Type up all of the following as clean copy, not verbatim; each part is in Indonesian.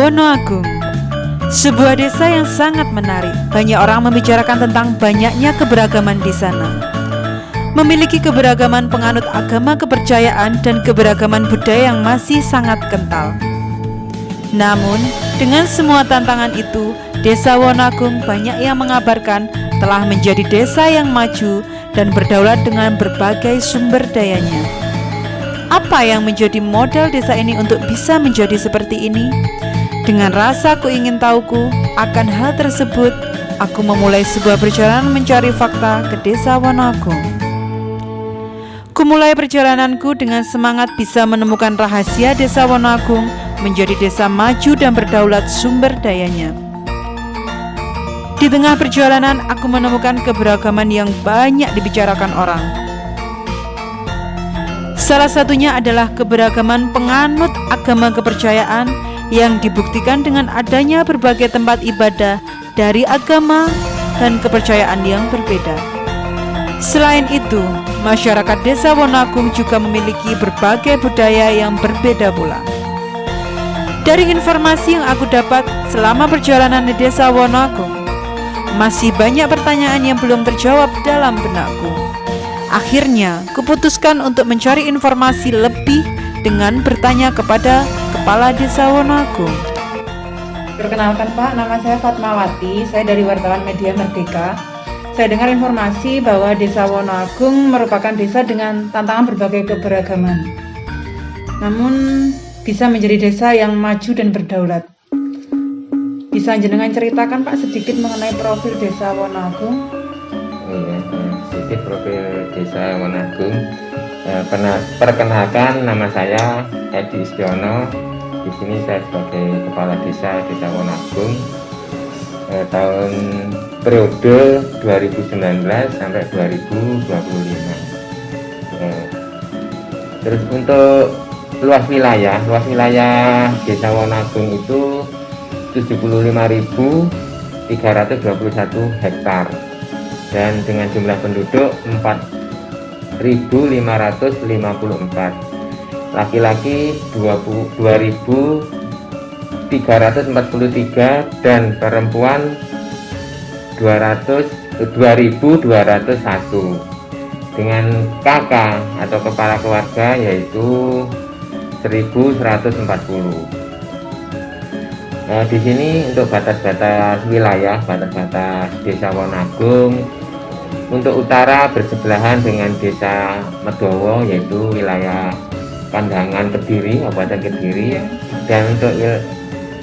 Wonoagung, sebuah desa yang sangat menarik. Banyak orang membicarakan tentang banyaknya keberagaman di sana. Memiliki keberagaman penganut agama kepercayaan dan keberagaman budaya yang masih sangat kental. Namun, dengan semua tantangan itu, Desa Wonoagung banyak yang mengabarkan telah menjadi desa yang maju dan berdaulat dengan berbagai sumber dayanya. Apa yang menjadi modal desa ini untuk bisa menjadi seperti ini? Dengan rasa ingin tahuku akan hal tersebut, aku memulai sebuah perjalanan mencari fakta ke Desa Wonoagung. Kumulai perjalananku dengan semangat bisa menemukan rahasia Desa Wonoagung menjadi desa maju dan berdaulat sumber dayanya. Di tengah perjalanan, aku menemukan keberagaman yang banyak dibicarakan orang. Salah satunya adalah keberagaman penganut agama kepercayaan yang dibuktikan dengan adanya berbagai tempat ibadah dari agama dan kepercayaan yang berbeda. Selain itu, masyarakat Desa Wonoagung juga memiliki berbagai budaya yang berbeda pula. Dari informasi yang aku dapat selama perjalanan di Desa Wonoagung, masih banyak pertanyaan yang belum terjawab dalam benakku. Akhirnya, kuputuskan untuk mencari informasi lebih dengan bertanya kepada Kepala Desa Wonoagung. Perkenalkan Pak, nama saya Fatmawati, saya dari Wartawan Media Merdeka. Saya dengar informasi bahwa Desa Wonoagung merupakan desa dengan tantangan berbagai keberagaman, namun bisa menjadi desa yang maju dan berdaulat. Bisa jenengan ceritakan Pak sedikit mengenai profil Desa Wonoagung? Iya, sedikit profil Desa Wonoagung. Perkenalkan, nama saya Edi Istiono. Di sini saya sebagai Kepala Desa Wonoagung tahun periode 2019 sampai 2025. Terus untuk luas wilayah Desa Wonoagung itu 75.321 hektar dan dengan jumlah penduduk 4.554, laki-laki 2.343 dan perempuan 2.201 dengan kakak atau kepala keluarga yaitu 1.140. Di sini untuk batas-batas wilayah, batas-batas Desa Wonoagung, untuk utara bersebelahan dengan Desa Medowo yaitu wilayah Pandangan Kediri, Kabupaten Kediri, dan untuk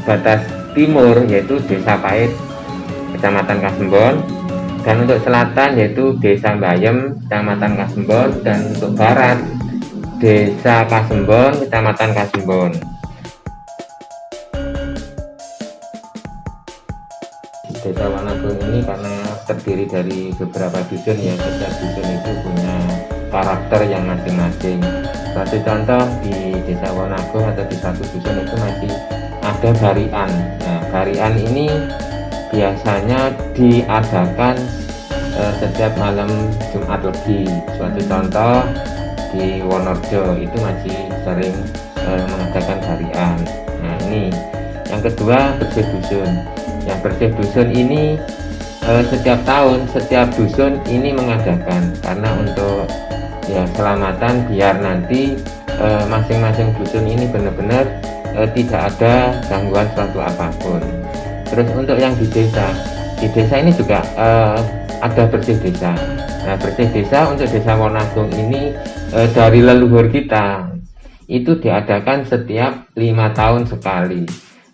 batas timur yaitu Desa Pait, Kecamatan Kasembon, dan untuk selatan yaitu Desa Bayem, Kecamatan Kasembon, dan untuk barat Desa Kasembon, Kecamatan Kasembon. Desa Wonoagung ini karena terdiri dari beberapa dusun ya, setiap dusun itu punya karakter yang masing-masing. Satu contoh di Desa Wonoagung atau di satu dusun itu masih ada garian. Nah, garian ini biasanya diadakan setiap malam Jumat Legi. Suatu contoh di Wonorejo itu masih sering mengadakan garian. Nah, ini yang kedua, bersih dusun. Yang bersih dusun ini setiap tahun setiap dusun ini mengadakan karena untuk ya keselamatan biar nanti masing-masing dusun ini benar-benar tidak ada gangguan suatu apapun. Terus untuk yang di desa ini juga ada bersih desa. Nah, bersih desa untuk Desa Wonoagung ini dari leluhur kita itu diadakan setiap 5 tahun sekali.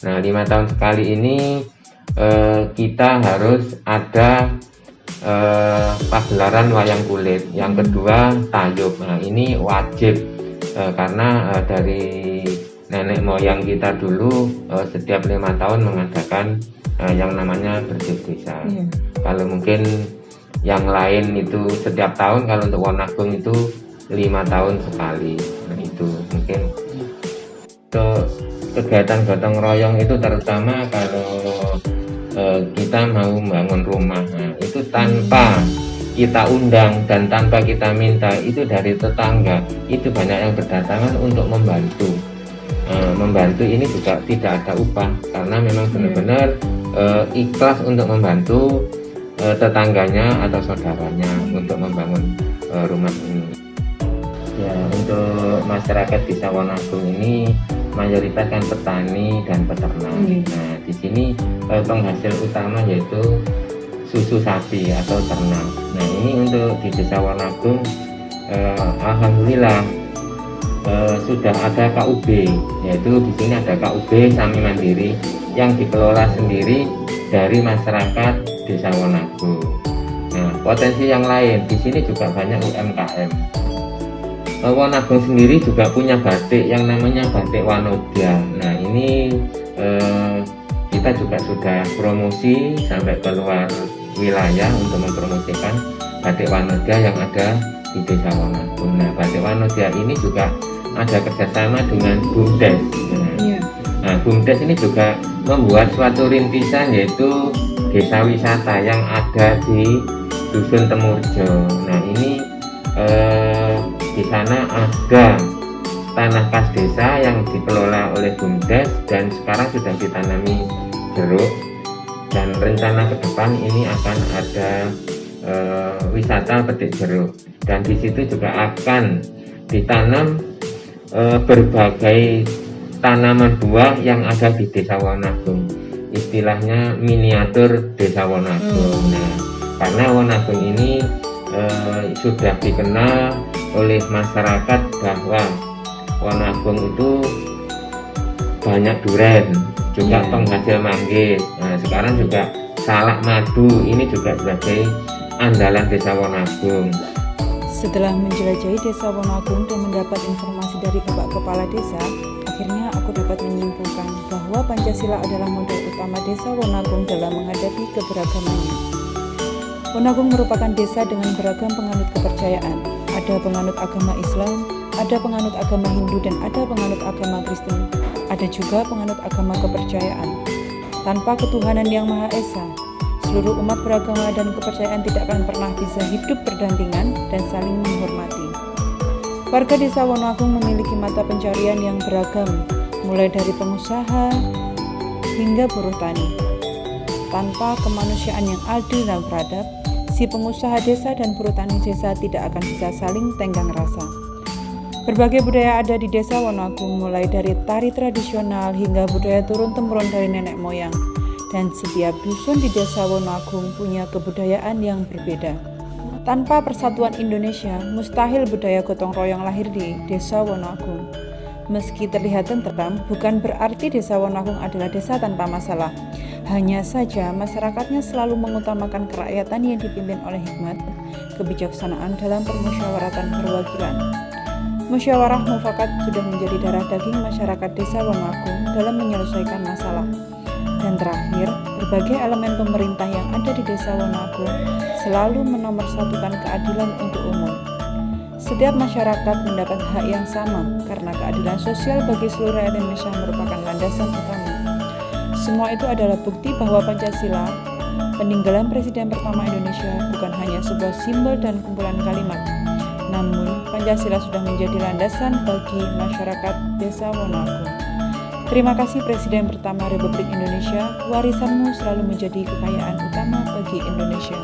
Nah, 5 tahun sekali ini kita harus ada pagelaran wayang kulit. Yang kedua, tayub. Nah, ini wajib karena dari nenek moyang kita dulu setiap 5 tahun mengadakan yang namanya bersih desa. Kalau mungkin yang lain itu setiap tahun, kalau untuk Wonoagung itu 5 tahun sekali. Nah, itu mungkin untuk kegiatan gotong royong itu terutama kalau kita mau membangun rumah, nah, itu tanpa kita undang dan tanpa kita minta, itu dari tetangga itu banyak yang berdatangan untuk membantu. membantu ini juga tidak ada upah, karena memang benar-benar ikhlas untuk membantu tetangganya atau saudaranya untuk membangun rumah ini. Ya, untuk masyarakat Desa Wonoagung ini mayoritas kan petani dan peternak. Nah, di sini penghasil utama yaitu susu sapi atau ternak. Nah, ini untuk di Desa Wonoagung alhamdulillah sudah ada KUB, yaitu di sini ada KUB Sami Mandiri yang dikelola sendiri dari masyarakat Desa Wonoagung. Nah, potensi yang lain di sini juga banyak UMKM. Wonoagung sendiri juga punya batik yang namanya batik Wanodya. Nah, ini kita juga sudah promosi sampai keluar wilayah untuk mempromosikan batik Wanodya yang ada di Desa Wonoagung. Nah, batik Wanodya ini juga ada kerjasama dengan BUMDes. Nah, BUMDes ini juga membuat suatu rintisan yaitu desa wisata yang ada di Dusun Temurjo. Nah, ini di sana ada tanah kas desa yang dikelola oleh BUMDes dan sekarang sudah ditanami jeruk, dan rencana ke depan ini akan ada wisata petik jeruk, dan di situ juga akan ditanam berbagai tanaman buah yang ada di Desa Wonoagung, istilahnya miniatur Desa Wonoagung. Nah, karena Wonoagung ini sudah dikenal oleh masyarakat bahwa Wonoagung itu banyak duren, juga penghasil manggis. Nah, sekarang juga salak madu ini juga sebagai andalan Desa Wonoagung. Setelah menjelajahi Desa Wonoagung dan mendapat informasi dari Bapak Kepala Desa, akhirnya aku dapat menyimpulkan bahwa Pancasila adalah modal utama Desa Wonoagung dalam menghadapi keberagamannya. Wonoagung merupakan desa dengan beragam penganut kepercayaan. Ada penganut agama Islam, ada penganut agama Hindu, dan ada penganut agama Kristen. Ada juga penganut agama kepercayaan. Tanpa ketuhanan yang Maha Esa, seluruh umat beragama dan kepercayaan tidak akan pernah bisa hidup berdampingan dan saling menghormati. Warga Desa Wonoagung memiliki mata pencarian yang beragam, mulai dari pengusaha hingga buruh tani. Tanpa kemanusiaan yang adil dan beradab, si pengusaha desa dan buruh tani desa tidak akan bisa saling tenggang rasa. Berbagai budaya ada di Desa Wonoagung, mulai dari tari tradisional hingga budaya turun-temurun dari nenek moyang. Dan setiap dusun di Desa Wonoagung punya kebudayaan yang berbeda. Tanpa persatuan Indonesia, mustahil budaya gotong royong lahir di Desa Wonoagung. Meski terlihat tentram, bukan berarti Desa Wonoagung adalah desa tanpa masalah. Hanya saja masyarakatnya selalu mengutamakan kerakyatan yang dipimpin oleh hikmat, kebijaksanaan dalam permusyawaratan perwakilan. Musyawarah mufakat sudah menjadi darah daging masyarakat Desa Wonoagung dalam menyelesaikan masalah. Dan terakhir, berbagai elemen pemerintah yang ada di Desa Wonoagung selalu menomorsatukan keadilan untuk umum. Setiap masyarakat mendapat hak yang sama karena keadilan sosial bagi seluruh rakyat Indonesia merupakan landasan utama. Semua itu adalah bukti bahwa Pancasila, peninggalan Presiden pertama Indonesia, bukan hanya sebuah simbol dan kumpulan kalimat, namun Pancasila sudah menjadi landasan bagi masyarakat Desa Wonoagung. Terima kasih Presiden pertama Republik Indonesia, warisanmu selalu menjadi kekayaan utama bagi Indonesia.